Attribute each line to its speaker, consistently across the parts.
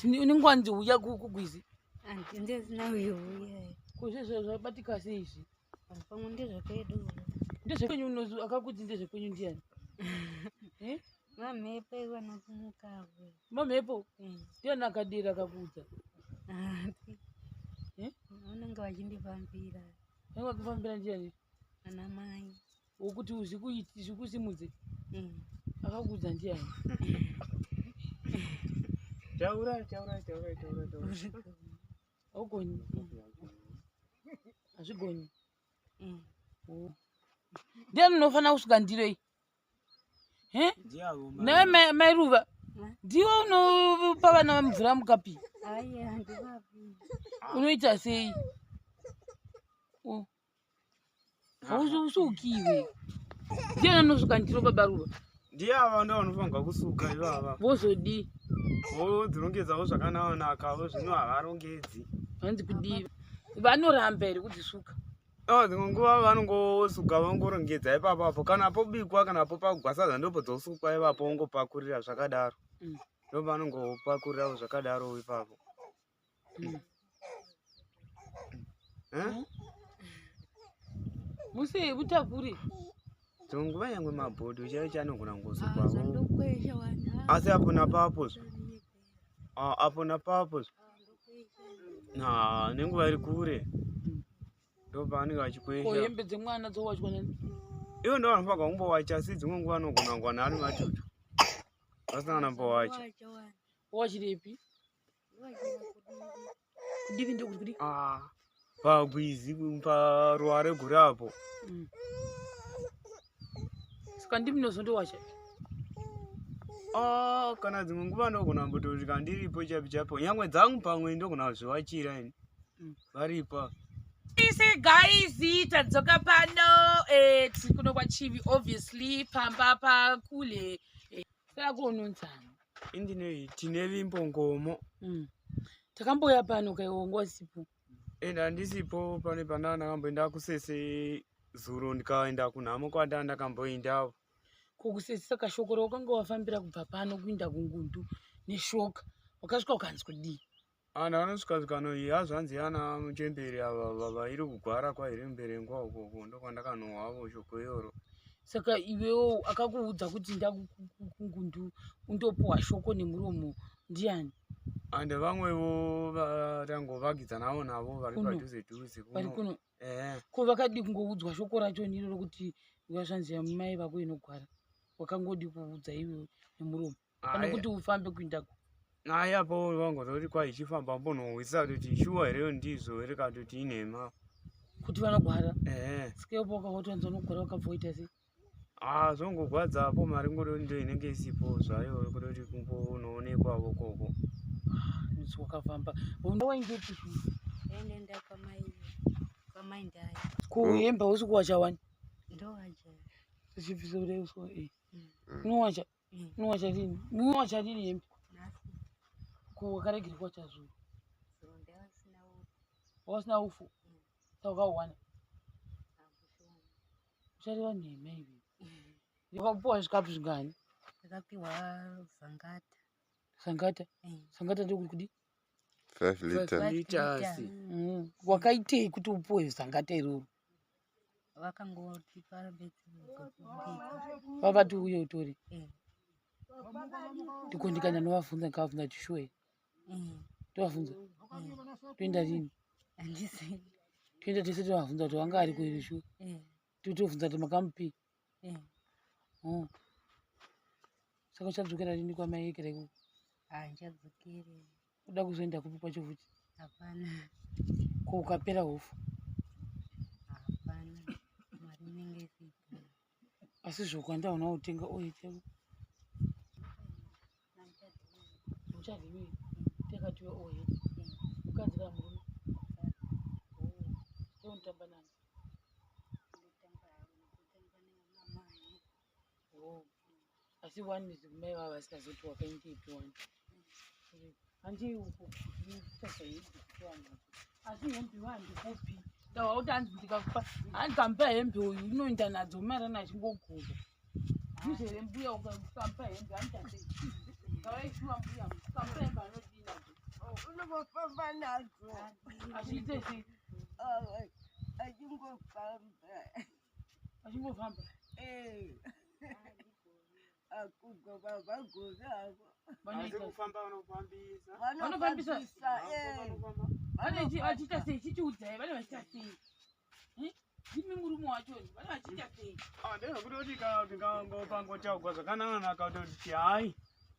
Speaker 1: Uningwanzi uya kugwizi.
Speaker 2: Ndezina uya.
Speaker 1: Kuzvezvo zvabatika sei izvi?
Speaker 2: Pamwe ndezvakwedu.
Speaker 1: Ndezvekwenyu unozi akakudzi ndezvekwenyu ndiani?
Speaker 2: Mamhepo iwana kumukabwe.
Speaker 1: Mamhepo? Ndiani akadira akakudza?
Speaker 2: Vanenge vachindifambira.
Speaker 1: Vanenge vakufambira ndiani?
Speaker 2: Ana mai.
Speaker 1: Wokuti zvikusimudze? Akakudza ndiani?
Speaker 3: Taura.
Speaker 1: Augoni? Hazvigoni? Ndiani unofanira kusuka ndiro iyi? Nawe Mairuva? Ndiwe unopa vana mvura mukapi? Unoita sei? Hausukiwe. Ndiani anosuka ndiro baba Ruva?
Speaker 3: Ndiye ava ndo vanofanirwa kusuka ivava.
Speaker 1: Vozodi?
Speaker 3: Vodzirongedzawo zvakanaka, zvino havarongedzi.
Speaker 1: Hanzi kudiva. Vanoramba here kudzisuka?
Speaker 3: Dzimwe nguva vanongosuka vongorongedza ipapo. Kana pobikwa kana pagwasadza ndopo dzosukwa ipapo vongopakurira zvakadaro. Ndopo vanongopakurirawo zvakadaro ipapo.
Speaker 1: Musei utakure.
Speaker 3: Dzimwe nguva nyangwe mabhodho chaicho anogona kungosukwawo. Asi apo napapo. Apo napapo. Nenguva iri kure. Ndopa vanenge vachikwesha.
Speaker 1: Hembe dzemwana dzowachwa nani?
Speaker 3: Ivo ndo vanofanirwa kumbowacha, asi dzimwe nguva vanogona kungwana ari matutu. Vasina vanombowacha.
Speaker 1: Wachirepi? Kudivi ndokuti kudi?
Speaker 3: Pagwizi paruware gurapo.
Speaker 1: Saka ndimi nozondowacha?
Speaker 3: Kana dzimwe nguva ndogona mbototi kandiripo chapo. Nyangwe dzangu pamwe ndogona kuzviwachira ini. Varipa.
Speaker 1: Isi guys, tadzoka pano. Tiri kuno kwaChivi obviously pamba pakule. Saka kunonzana.
Speaker 3: Indine tine Limpongomo.
Speaker 1: Takamboya pano kaiwongo sipo.
Speaker 3: Ndisipo pane panana kamboenda kusese zuro ndikaenda kunhamo kwanda ndakamboendawo.
Speaker 1: Kukusese saka shoko raukanga wafambira kubva pano kuinda kungundu neshoka. Wakasvika ukanzi kudii?
Speaker 3: Ndanosvika noiyi hazvanzi yana muchemberi ava iri kugwara kwairi mberengwa ukoko ndokwandakanohwavo shoko iroro.
Speaker 1: Saka iwewo akakuudza kuti ndakungundu undopuwa shoko nemuromo ndiani?
Speaker 3: Ande vamwevo vatangovagidzanawo navo vari padhuze
Speaker 1: vari kuno. Ko vakadi kungoudzwa shoko racho niro rokuti wazvanzi mai vako inogwara? Wakangodi kuudza iwe nemuromo kana kuti ufambe kuindako?
Speaker 3: Apo vangototi kwaichifamba mbonohwisa kuti shuwa here ndizvo here katoti inhema
Speaker 1: kuti vanogwara. Sikepo wakawatonza unogwara wakabvoita sei?
Speaker 3: Zvongogwadzapo mari ngori ndo inenge isipo zvayo kutoti kumbonoonekwawo koko.
Speaker 1: Wakafamba waingepi?
Speaker 2: Ndenda kwamai ndai.
Speaker 1: Kuhemba usiku wachawani?
Speaker 2: Ndowacha.
Speaker 1: Zvichifiso reuswa unowacha? Unowacha lini? Unowacha lini hembe? Wakaregerwa chazuro? Wasina ufu? Saka ukauwana? Uchareva nhema ivi. Wakapuwa zvikapu zvingani?
Speaker 2: Ndakapiwa zangata.
Speaker 1: Sangata? Sangata ndokuri kudi?
Speaker 4: 5
Speaker 3: liters.
Speaker 1: Wakaitei kuti upuwe zangata iroro?
Speaker 2: Vakangoti parabeti
Speaker 1: vavati uye utore. Tikondikanya novavhunza ndikavabvunza tishuwe. Tovabvunza toenda lini?
Speaker 2: Handisi.
Speaker 1: Toenda tese tovabvunza kuti wanga ariko iri shuwe. Totovhunza kuti makamupi. Saka uchadzokera lini kwamai ekera ikoko?
Speaker 2: Handichadzokeri.
Speaker 1: Uda kuzoenda kupi kwacho futi?
Speaker 2: Hapana.
Speaker 1: Ko ukapera hofu?
Speaker 2: Hapana. Mari inenge isipo.
Speaker 1: Asi zvokwanda una utenga oil chako? Uchadhiwe tekatiwe oil. Ukadzira murume. Unotamba nani? Asi wani mizigumai vava vasikazoti wakaingepi wani? Handi uko uchasaidi kuwana. Asi hembe wandi kopi. Tawa utanzi ndikakupa. Andikampa hembe uyu unoenda nadzo mara nachingoguza. Ndizere mbuya ukampa hembe anditate. Tawa ishuwa mbuya ukampa hembe anodina.
Speaker 5: Anongofamba nadzo.
Speaker 1: Achiite sei?
Speaker 5: Achingofamba.
Speaker 1: Achingofamba.
Speaker 5: Akugova vagozavo.
Speaker 3: Asi kufamba vanofambisa.
Speaker 1: Vanofambisa. Vane
Speaker 5: Vanofambisa.
Speaker 1: achiita sei? Chichiudzai, vane vachiita sei? Ndimi murume wachoni, vane vachiita sei?
Speaker 3: Ndezvekuti ndikangopangotauka zvakanaka kuti hai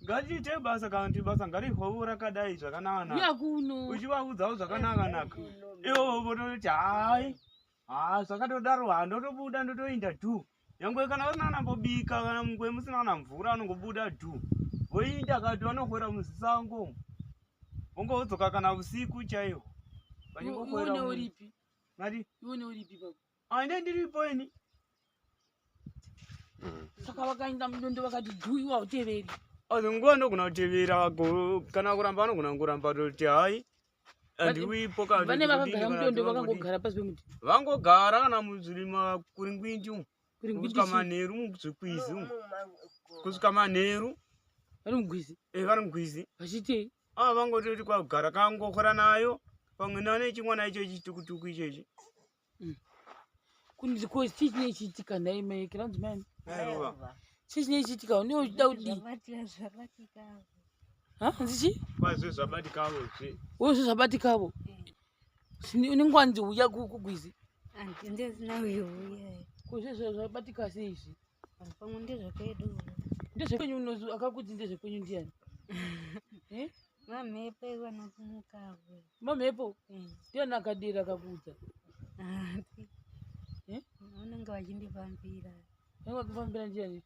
Speaker 3: ngatiite basa kana kuti basa ngarihwewo rakadai zvakanaka.
Speaker 1: Uya kuno.
Speaker 3: Uchivaudzawo zvakanaka. Ivo vototi hai zvakatodaro ndotobuda ndotoenda dhu. Nyangwe kana vasina nambobika kana mungwe musina na mvura anongobuda dhu. Voinda kati vanokwera muzisango. Vongodzoka kana usiku chaihwo.
Speaker 1: Uone uripi?
Speaker 3: Ngati
Speaker 1: Uone uripi baba?
Speaker 3: ndiripo ini.
Speaker 1: Saka vakaenda mudondo vakati dhu iwa uteveri.
Speaker 3: Nguva ndogona kutevera kana kuramba vanogona kuramba toti hai andiwipo kana
Speaker 1: vane vakagara mudondo vakangogara pasi pemuti.
Speaker 3: Vangogara kana muzvirima kuringwindi umu.
Speaker 1: Kuringwindi
Speaker 3: Kusvika manheru muzvikwizi umu. Kusvika manheru.
Speaker 1: Vari mugwizi.
Speaker 3: Vari mugwizi.
Speaker 1: Vachitei?
Speaker 3: Vangototi kwagara kangokora nayo. Pamwe nane chimwana icho chitukutuku ichechi.
Speaker 1: Kunziko chii chiitika nhai mai kiranzi mani?
Speaker 3: Aiwa.
Speaker 1: Chii chiitika uniwo uchida kudii?
Speaker 2: Zvabatikavo.
Speaker 1: Nzichi?
Speaker 3: Kwazvo zvabatikavo zve.
Speaker 1: Wozvo zvabatikavo. Unenge wanzi uya kugwizi.
Speaker 2: Ndezina uya.
Speaker 1: Kozvo zvabatika sei izvi?
Speaker 2: Pamwe ndezvekwedu.
Speaker 1: Ndezvekwenyu unozu akakuti ndezvekwenyu ndiani?
Speaker 2: Mamhepo ivanofumukavo.
Speaker 1: Mamhepo? Ndiani akadira akakuudza?
Speaker 2: Vanenge vachindifambira.
Speaker 1: Vanenge vakufambira ndiani?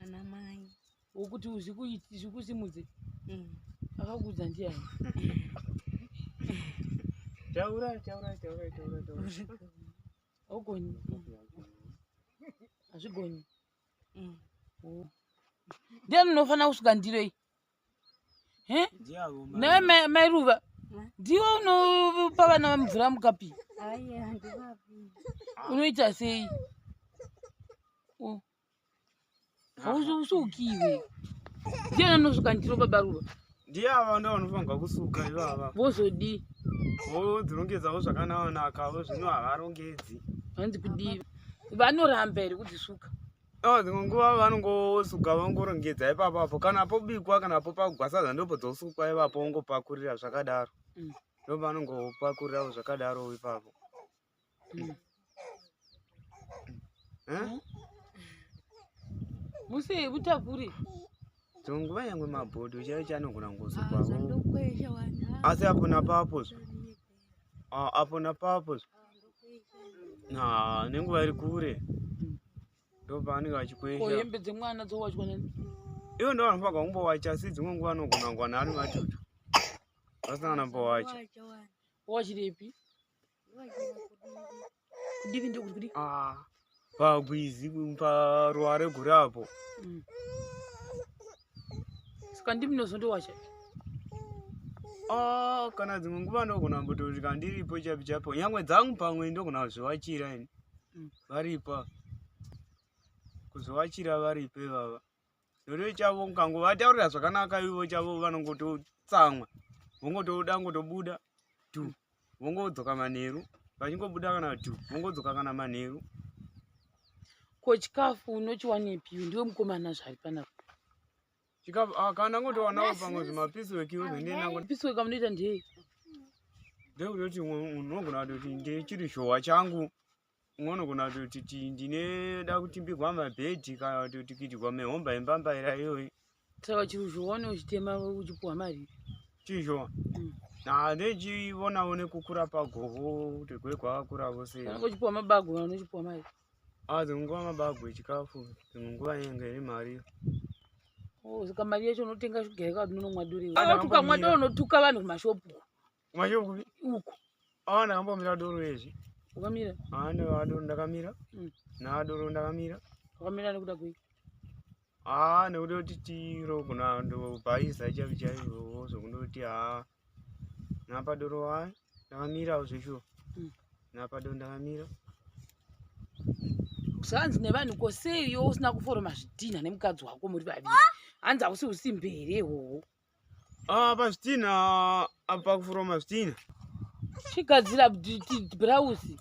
Speaker 2: Ana mai.
Speaker 1: Wokuti zvikusimudze? Akakuudza ndiani?
Speaker 3: Taura.
Speaker 1: Augoni? Hazvigoni? Ndiani unofanira kusvika ndiro iyi? Nawe mai Ruva? Ndiwo unopa vana mvura mukapi?
Speaker 2: Haiya, handivapi.
Speaker 1: Unoita sei? Hausukiwe. Ndiani anosvika ndiro baba Ruva?
Speaker 3: Ndiye ava ndo vanofanirwa kusuka ivava.
Speaker 1: Vozodii?
Speaker 3: Vodzirongedzawo zvakanaka zvino havarongedzi.
Speaker 1: Hanzi kudii? Vanoramba here kudzisuka?
Speaker 3: Dzimwe nguva vanongosuka vangorongedza ipapo kana pobikwa kana pagwasadza ndopo dzosukwa ipapo vongopakurira zvakadaro. Ndo vanongopakurirawo zvakadaro ipapo.
Speaker 1: Musei mutakure.
Speaker 3: Dzimwe nguva nyangwe mabhodho chaicho anogona kungosukwawo.
Speaker 2: Ndokwesha wana.
Speaker 3: Asi apo napapo nenguva iri kure ndo pavanenge vachikwesha.
Speaker 1: Hembe dzemwana dzowachwa nani?
Speaker 3: Ivo ndo vanofanirwa kumbowacha, asi dzimwe nguva vanogona kungwana ari matutu vasina nambowacha.
Speaker 1: Wachirepi? Kudivi ndokuti kudi?
Speaker 3: Pagwizi paruware gure apo.
Speaker 1: Saka ndimi nozondowacha?
Speaker 3: Kana dzimwe nguva ndogona mbototi kandiripo chapo nyangwe dzangu pamwe ndogona kuzviwachira ini varipa kuzviwachira varipo ivava. Ndoto chavo ukangovataurira zvakanaka ivo chavo vanongototsamwa, vongotoda ngotobuda tu, vongodzoka manheru, vachingobuda kana tu, vongodzoka kana manheru.
Speaker 1: Ko chikafu unochiwanepi? Ndiwe mukomana zvari panapa.
Speaker 3: Chikafu kana ngotowanawo pamwe zvimapisweki zvendenango.
Speaker 1: Pisweki munoita ndei?
Speaker 3: Ndekutoti unogona kutoti ndechiri zhowa changu. Unogona kutoti ndineda kutimbirwa mabhedhi kana kuti kuitirwa mehomba yembambaira iyoyi.
Speaker 1: Saka chiri zhowa uchitema uchipuwa mari?
Speaker 3: Chizhowa? Ndechionawo nekukura pagoho kuti gwe kwakakurawo sei.
Speaker 1: Kana uchipuwa mabagwe unochipuwa mari?
Speaker 3: Dzimwe nguva mabagwe echikafu, dzimwe nguva yenga iri mari.
Speaker 1: Saka mari yacho unotenga shuga yakati unomwa duri. Ukamwa doro unotuka vanhu kumashopu.
Speaker 3: Kumashopu
Speaker 1: uko?
Speaker 3: Ndakambomira doro izvi.
Speaker 1: Ukamira?
Speaker 3: Nevadoro ndakamira. Navadoro ndakamira.
Speaker 1: Wakamira nekuda kwei?
Speaker 3: Nekuti tirogona ndobhaisa chaivo zvokundoti napadoro ndakamirawo zveshuwa. Napadoro ndakamira.
Speaker 1: Zvanzi nevanhu koseiyo usina kuforoma zvidhina nemukadzi wako muri vaviri. Hanzi hausi usimbere ihwohwo.
Speaker 3: Pazvitina apa kufuroma zvitina.
Speaker 1: Chigadzira blouse.